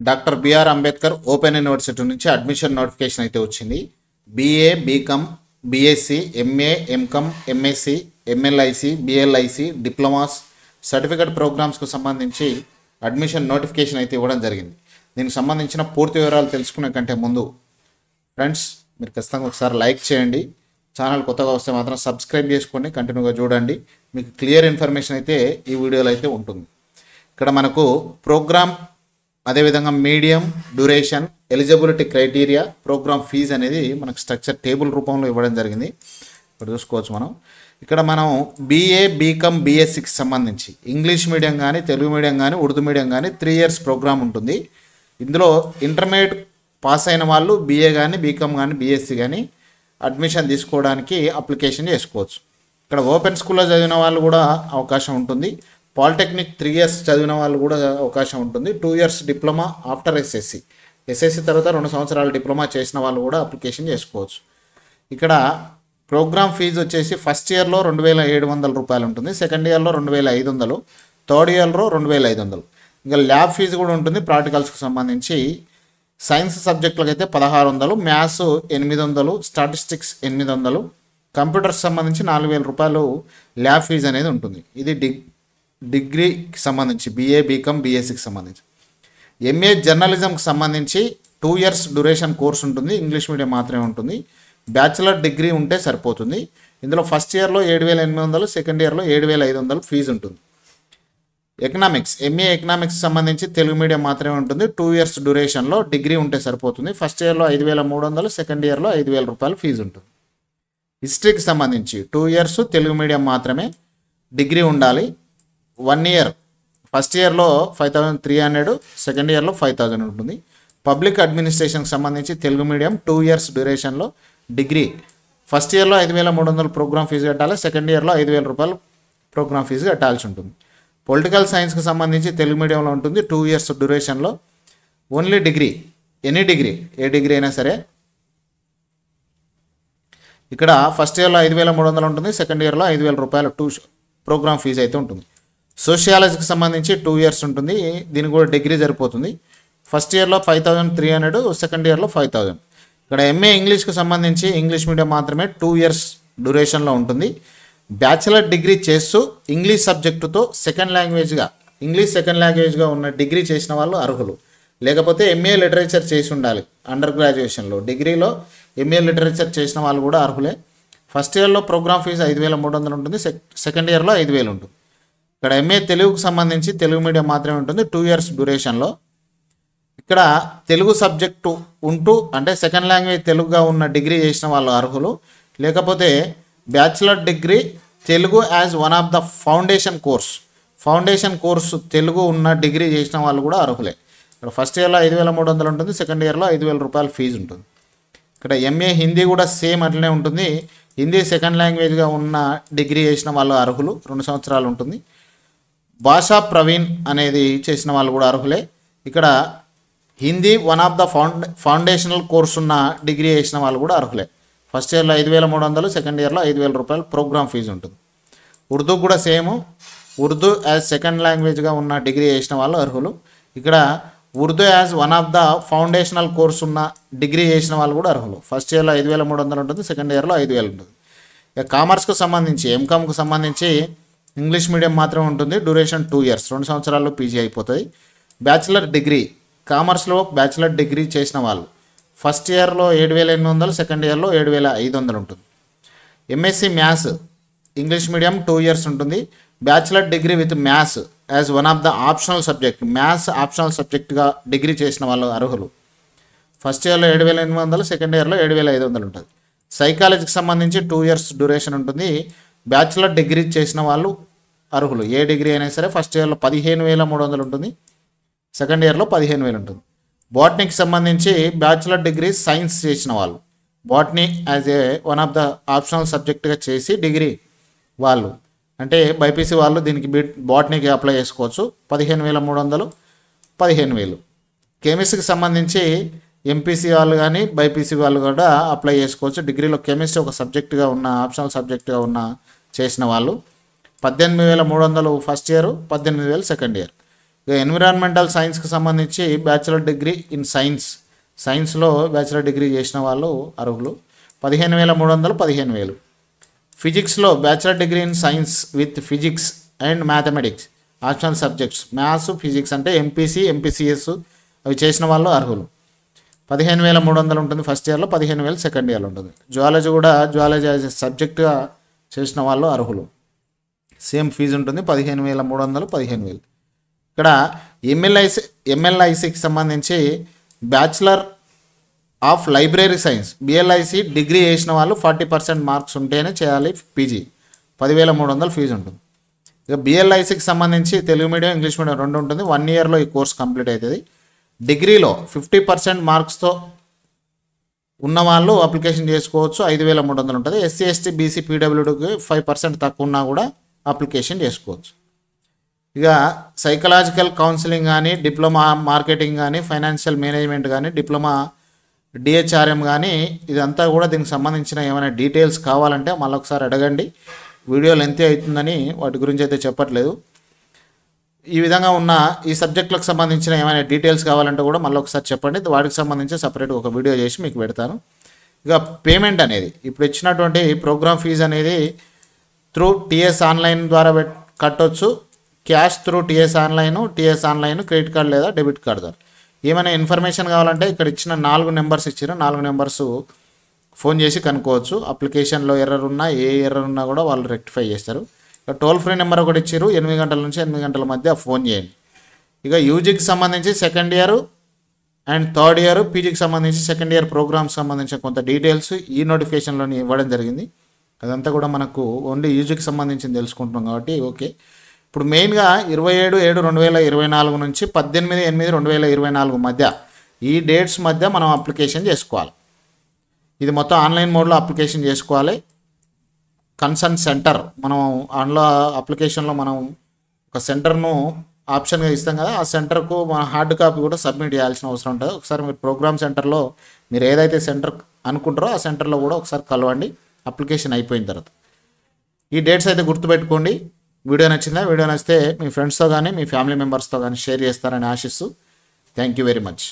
Doctor BR Ambedkar open university నుంచి admission notification అయితే వచ్చింది. BA, BCom, BSc, MA, MCom, MSc, MLISc, BLISc, diplomas, certificate ప్రోగ్రామ్స్కు సంబంధించి admission notification అయితే ఇవ్వడం జరిగింది. దీనికి సంబంధించిన పూర్తి వివరాలు తెలుసుకునే కంటే ముందు ఫ్రెండ్స్ మీరు ఖచ్చితంగా ఒకసారి లైక్ చేయండి. ఛానల్ కొత్తగా వస్తే మాత్రం సబ్స్క్రైబ్ చేసుకోండి, కంటిన్యూగా చూడండి. మీకు క్లియర్ ఇన్ఫర్మేషన్ అయితే ఈ వీడియోలో అయితే ఉంటుంది. ఇక్కడ మనకు ప్రోగ్రామ్, అదేవిధంగా medium, duration, eligibility criteria, programme fee అనేది మనకు స్ట్రక్చర్ టేబుల్ రూపంలో ఇవ్వడం జరిగింది. ఇక్కడ చూసుకోవచ్చు ఇక్కడ మనం బీఏ, బీకామ్, బీఎస్సీకి సంబంధించి ఇంగ్లీష్ మీడియం కానీ, తెలుగు మీడియం కానీ, ఉర్దూ మీడియం కానీ 3 years ప్రోగ్రామ్ ఉంటుంది. ఇందులో ఇంటర్మీడియట్ పాస్ అయిన వాళ్ళు బీఏ కానీ, బీకామ్ కానీ, బీఎస్సీ కానీ అడ్మిషన్ తీసుకోవడానికి అప్లికేషన్ చేసుకోవచ్చు. ఇక్కడ ఓపెన్ స్కూల్లో చదివిన వాళ్ళు కూడా అవకాశం ఉంటుంది. పాలిటెక్నిక్ 3 years చదివిన వాళ్ళు కూడా అవకాశం ఉంటుంది. 2 years డిప్లొమా ఆఫ్టర్ ఎస్ఎస్సి తర్వాత 2 సంవత్సరాలు డిప్లొమా చేసిన వాళ్ళు కూడా అప్లికేషన్ చేసుకోవచ్చు. ఇక్కడ ప్రోగ్రామ్ ఫీజు వచ్చేసి ఫస్ట్ ఇయర్లో 2700 రూపాయలు ఉంటుంది, సెకండ్ ఇయర్లో 2500, థర్డ్ ఇయర్లో 2500. ఇంకా ల్యాబ్ ఫీజు కూడా ఉంటుంది. ప్రాక్టికల్స్కి సంబంధించి సైన్స్ సబ్జెక్టులకు అయితే 1600, మ్యాథ్స్ 800, స్టాటిస్టిక్స్ 800, కంప్యూటర్స్ సంబంధించి 4000 రూపాయలు ల్యాబ్ ఫీజు అనేది ఉంటుంది. ఇది డిగ్రీకి సంబంధించి బీఏ, బీకామ్, బీఎస్సీకి సంబంధించి. ఎంఏ జర్నలిజంకి సంబంధించి 2 years డ్యూరేషన్ కోర్స్ ఉంటుంది. ఇంగ్లీష్ మీడియం మాత్రమే ఉంటుంది. బ్యాచిలర్ డిగ్రీ ఉంటే సరిపోతుంది. ఇందులో ఫస్ట్ ఇయర్లో 7800, సెకండ్ ఇయర్లో 7500 ఫీజు ఉంటుంది. ఎకనామిక్స్, ఎంఏ ఎకనామిక్స్ సంబంధించి తెలుగు మీడియం మాత్రమే ఉంటుంది. 2 years డ్యూరేషన్లో డిగ్రీ ఉంటే సరిపోతుంది. ఫస్ట్ ఇయర్లో 5300, సెకండ్ ఇయర్లో 5000 రూపాయలు ఫీజు ఉంటుంది. హిస్టరీకి సంబంధించి 2 years తెలుగు మీడియం మాత్రమే, డిగ్రీ ఉండాలి. 1 year ఫస్ట్ ఇయర్లో 5300, సెకండ్ ఇయర్లో 5000 ఉంటుంది. పబ్లిక్ అడ్మినిస్ట్రేషన్కి సంబంధించి తెలుగు మీడియం 2 years డ్యూరేషన్లో డిగ్రీ, ఫస్ట్ ఇయర్లో 5300 ప్రోగ్రామ్ ఫీజు కట్టాలి, సెకండ్ ఇయర్లో 5000 రూపాయలు ప్రోగ్రామ్ ఫీజు కట్టాల్సి ఉంటుంది. పొలిటికల్ సైన్స్కి సంబంధించి తెలుగు మీడియంలో ఉంటుంది. 2 years డ్యూరేషన్లో ఓన్లీ డిగ్రీ, ఎనీ డిగ్రీ, ఏ డిగ్రీ అయినా సరే. ఇక్కడ ఫస్ట్ ఇయర్లో 5300 ఉంటుంది, సెకండ్ ఇయర్లో 5000 రూపాయలు ప్రోగ్రామ్ ఫీజు అయితే ఉంటుంది. సోషియాలజీకి సంబంధించి 2 years ఉంటుంది. దీనికి కూడా డిగ్రీ సరిపోతుంది. ఫస్ట్ ఇయర్లో 5300, సెకండ్ ఇయర్లో 5000. ఇక్కడ ఎంఏ ఇంగ్లీష్కి సంబంధించి ఇంగ్లీష్ మీడియం మాత్రమే 2 years డ్యూరేషన్లో ఉంటుంది. బ్యాచిలర్ డిగ్రీ చేస్తూ ఇంగ్లీష్ సబ్జెక్టుతో ఇంగ్లీష్ సెకండ్ లాంగ్వేజ్గా ఉన్న డిగ్రీ చేసిన వాళ్ళు అర్హులు. లేకపోతే ఎంఏ లిటరేచర్ చేసి ఉండాలి. అండర్ గ్రాడ్యుయేషన్లో డిగ్రీలో ఎంఏ లిటరేచర్ చేసిన వాళ్ళు కూడా అర్హులే. ఫస్ట్ ఇయర్లో ప్రోగ్రామ్ ఫీజు 5300 ఉంటుంది, సెకండ్ ఇయర్లో 5000 ఉంటుంది. ఇక్కడ ఎంఏ తెలుగుకు సంబంధించి తెలుగు మీడియం మాత్రమే ఉంటుంది. 2 years డ్యూరేషన్లో. ఇక్కడ తెలుగు సబ్జెక్టు ఉంటూ అంటే సెకండ్ లాంగ్వేజ్ తెలుగుగా ఉన్న డిగ్రీ చేసిన వాళ్ళు అర్హులు. లేకపోతే bachelor degree Telugu as one of the foundation course Telugu ఉన్న డిగ్రీ చేసిన వాళ్ళు కూడా అర్హులే. ఇక్కడ ఫస్ట్ ఇయర్లో 5300 ఉంటుంది, సెకండ్ ఇయర్లో 5000 రూపాయలు ఫీజు ఉంటుంది. ఇక్కడ ఎంఏ హిందీ కూడా సేమ్ అట్లనే ఉంటుంది. హిందీ సెకండ్ లాంగ్వేజ్గా ఉన్న డిగ్రీ చేసిన వాళ్ళు అర్హులు, 2 సంవత్సరాలు ఉంటుంది. భాషా ప్రవీణ్ అనేది చేసిన వాళ్ళు కూడా అర్హులే. ఇక్కడ Hindi one of the foundational course ఉన్న డిగ్రీ చేసిన వాళ్ళు కూడా అర్హులే. ఫస్ట్ ఇయర్లో 5300, సెకండ్ ఇయర్లో 5000 రూపాయలు ప్రోగ్రామ్ ఫీజు ఉంటుంది. ఉర్దూ కూడా సేమ్, ఉర్దూ యాజ్ సెకండ్ లాంగ్వేజ్గా ఉన్న డిగ్రీ చేసిన వాళ్ళు అర్హులు. ఇక్కడ Urdu as one of the foundational course ఉన్న డిగ్రీ చేసిన వాళ్ళు కూడా అర్హులు. ఫస్ట్ ఇయర్లో 5300 ఉంటుంది, సెకండ్ ఇయర్లో 5000 ఉంటుంది. ఇక కామర్స్కు సంబంధించి ఎంకామ్కు సంబంధించి ఇంగ్లీష్ మీడియం మాత్రమే ఉంటుంది. డ్యూరేషన్ 2 years, 2 సంవత్సరాల్లో పీజీ అయిపోతుంది. బ్యాచిలర్ డిగ్రీ, కామర్స్లో బ్యాచిలర్ డిగ్రీ చేసిన వాళ్ళు ఫస్ట్ ఇయర్లో 7800, సెకండ్ ఇయర్లో 7500 ఉంటుంది. MSc maths English medium 2 years ఉంటుంది. Bachelor degree with maths as one of the optional subject, maths optional సబ్జెక్ట్గా డిగ్రీ చేసిన వాళ్ళు అర్హులు. ఫస్ట్ ఇయర్లో 7800, సెకండ్ ఇయర్లో 7500 ఉంటుంది. సైకాలజీకి సంబంధించి 2 years డ్యూరేషన్ ఉంటుంది. బ్యాచిలర్ డిగ్రీ చేసిన వాళ్ళు అర్హులు, ఏ డిగ్రీ అయినా సరే. ఫస్ట్ ఇయర్లో 15300 ఉంటుంది, సెకండ్ ఇయర్లో 15000 ఉంటుంది. బాటనీకి సంబంధించి బ్యాచిలర్ డిగ్రీ సైన్స్ చేసిన వాళ్ళు, botany as a one of the optional సబ్జెక్ట్గా చేసి డిగ్రీ వాళ్ళు అంటే బైపీసీ వాళ్ళు దీనికి బాటనీకి అప్లై చేసుకోవచ్చు. 15300, 15000. కెమిస్ట్రీకి సంబంధించి ఎంపీసీ వాళ్ళు కానీ బైపీసీ వాళ్ళు కూడా అప్లై చేసుకోవచ్చు. డిగ్రీలో కెమిస్ట్రీ ఒక సబ్జెక్టుగా ఉన్న ఆప్షనల్ సబ్జెక్టుగా ఉన్న చేసిన వాళ్ళు 18300 ఫస్ట్ ఇయర్, 18000 సెకండ్ ఇయర్. ఇక ఎన్విరాన్మెంటల్ సైన్స్కి సంబంధించి బ్యాచిలర్ డిగ్రీ ఇన్ సైన్స్లో బ్యాచిలర్ డిగ్రీ చేసిన వాళ్ళు అర్హులు. 15,300 15,000. ఫిజిక్స్లో bachelor degree in science with physics and mathematics optional subjects maths physics అంటే ఎంపీసీ ఎంపీసీఎస్ అవి చేసిన వాళ్ళు అర్హులు. 15,300 ఉంటుంది ఫస్ట్ ఇయర్లో, 15,000 సెకండ్ ఇయర్లో ఉంటుంది. జువాలజీ కూడా జువాలజీ సబ్జెక్టుగా చేసిన వాళ్ళు అర్హులు. సేమ్ ఫీజు ఉంటుంది 15,300 15,000. ఇక్కడ ఎంఎల్ఐసికి సంబంధించి bachelor of library science BLIC degree చేసిన వాళ్ళు 40% మార్క్స్ ఉంటేనే చేయాలి పీజీ. 10,300 ఫీజు ఉంటుంది. ఇక బిఎల్ఐసికి సంబంధించి తెలుగు మీడియం ఇంగ్లీష్ మీడియం రెండు ఉంటుంది. 1 ఇయర్లో ఈ కోర్స్ కంప్లీట్ అవుతుంది. డిగ్రీలో 50% మార్క్స్తో ఉన్న వాళ్ళు అప్లికేషన్ చేసుకోవచ్చు. 5,300 ఉంటుంది. ఎస్సీ ఎస్టీ బీసీ పీడబ్ల్యూడీకి 5% తక్కువ ఉన్నా కూడా అప్లికేషన్ చేసుకోవచ్చు. ఇక సైకలాజికల్ కౌన్సిలింగ్ కానీ డిప్లొమా మార్కెటింగ్ కానీ ఫైనాన్షియల్ మేనేజ్మెంట్ కానీ డిప్లొమా డిహెచ్ఆర్ఎం కానీ ఇదంతా కూడా దీనికి సంబంధించిన ఏమైనా డీటెయిల్స్ కావాలంటే మళ్ళీ ఒకసారి అడగండి. వీడియో లెంత్ అవుతుందని వాటి గురించి అయితే చెప్పట్లేదు. ఈ విధంగా ఉన్న ఈ సబ్జెక్టులకు సంబంధించిన ఏమైనా డీటెయిల్స్ కావాలంటే కూడా మళ్ళీ ఒకసారి చెప్పండి. వాటికి సంబంధించి సపరేట్ ఒక వీడియో చేసి మీకు పెడతాను. ఇక పేమెంట్ అనేది ఇప్పుడు ఇచ్చినటువంటి ప్రోగ్రామ్ ఫీజు అనేది త్రూ టీఎస్ ఆన్లైన్ ద్వారా కట్టొచ్చు. Cash through TS online credit card లేదా డెబిట్ కార్డ్ ద్వారా. ఏమైనా ఇన్ఫర్మేషన్ కావాలంటే ఇక్కడ ఇచ్చిన 4 నెంబర్స్ ఇచ్చారు. 4 నెంబర్స్ ఫోన్ చేసి కనుక్కోవచ్చు. అప్లికేషన్లో ఎర్రర్ ఉన్నా ఏ ఎర్రర్ ఉన్నా కూడా వాళ్ళు రెక్టిఫై చేస్తారు. ఇక టోల్ ఫ్రీ నెంబర్ ఒకటి ఇచ్చారు. 8 గంటల నుంచి 8 గంటల మధ్య ఫోన్ చేయండి. ఇక యూజీకి సంబంధించి second year and third year, పీజీకి సంబంధించి సెకండ్ ఇయర్ ప్రోగ్రామ్స్ సంబంధించిన కొంత డీటెయిల్స్ ఈ నోటిఫికేషన్లోని ఇవ్వడం జరిగింది. అదంతా కూడా మనకు ఓన్లీ యూజీకి సంబంధించి తెలుసుకుంటున్నాం కాబట్టి ఓకే. ఇప్పుడు మెయిన్గా 27/7/2024 నుంచి 18/8/2024 మధ్య ఈ డేట్స్ మధ్య మనం అప్లికేషన్ చేసుకోవాలి. ఇది మొత్తం ఆన్లైన్ మోడ్లో అప్లికేషన్ చేసుకోవాలి. కన్సర్న్ సెంటర్ మనం అందులో అప్లికేషన్లో మనం ఒక సెంటర్ను ఆప్షన్గా ఇస్తాం కదా, ఆ సెంటర్కు మన హార్డ్ కాపీ కూడా సబ్మిట్ చేయాల్సిన అవసరం ఉంటుంది. ఒకసారి మీరు ప్రోగ్రామ్ సెంటర్లో మీరు ఏదైతే సెంటర్ అనుకుంటారో ఆ సెంటర్లో కూడా ఒకసారి కలవండి అప్లికేషన్ అయిపోయిన తర్వాత. ఈ డేట్స్ అయితే గుర్తుపెట్టుకోండి. వీడియో నచ్చిందా? వీడియో నచ్చితే మీ ఫ్రెండ్స్తో కానీ మీ ఫ్యామిలీ మెంబర్స్తో కానీ షేర్ చేస్తారని ఆశిస్తూ థ్యాంక్ యూ వెరీ మచ్.